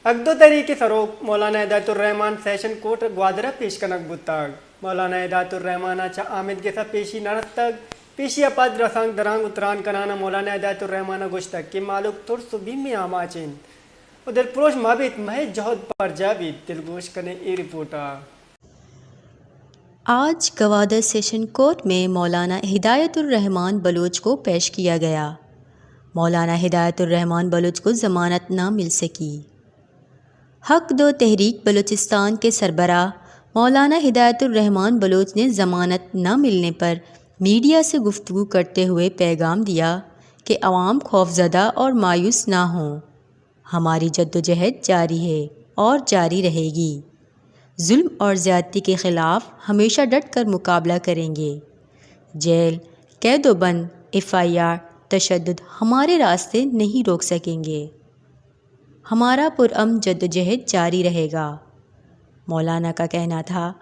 اقدو تحریک فروغ مولانا ہدایت الرحمان سیشن کوٹ گوادرہ پیش کنک بتاگ مولانا ہدایت الرحمان اچھا آمد گسا پیشی نرستگ پیشی اپاد رسانگ درانگ اتران کنانا مولانا ہدایت الرحمان گوشتگ کہ مالک ترس بیمی آماچین ادھر پروش مابیت مہج جہد پر جاوید دلگوش کنے ای رپورٹا۔ آج گوادر سیشن کورٹ میں مولانا ہدایت الرحمان بلوچ کو پیش کیا گیا۔ مولانا ہدایت الرحمان بلوچ کو ضمانت نہ مل سکی۔ حق دو تحریک بلوچستان کے سربراہ مولانا ہدایت الرحمان بلوچ نے ضمانت نہ ملنے پر میڈیا سے گفتگو کرتے ہوئے پیغام دیا کہ عوام خوفزدہ اور مایوس نہ ہوں، ہماری جدوجہد جاری ہے اور جاری رہے گی، ظلم اور زیادتی کے خلاف ہمیشہ ڈٹ کر مقابلہ کریں گے، جیل، قید و بند، FIR، تشدد ہمارے راستے نہیں روک سکیں گے، ہمارا پرامن جدوجہد جاری رہے گا۔ مولانا کا کہنا تھا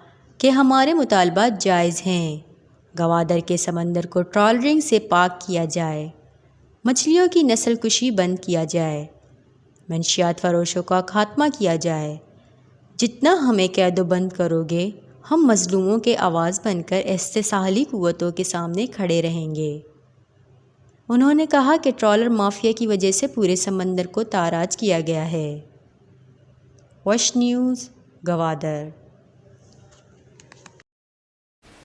کہ ہمارے مطالبات جائز ہیں، گوادر کے سمندر کو ٹرالرنگ سے پاک کیا جائے، مچھلیوں کی نسل کشی بند کیا جائے، منشیات فروشوں کا خاتمہ کیا جائے، جتنا ہمیں قید و بند کرو گے ہم مظلوموں کے آواز بن کر استحصالی قوتوں کے سامنے کھڑے رہیں گے۔ انہوں نے کہا کہ ٹرالر مافیا کی وجہ سے پورے سمندر کو تاراج کیا گیا ہے۔ وش نیوز، گوادر۔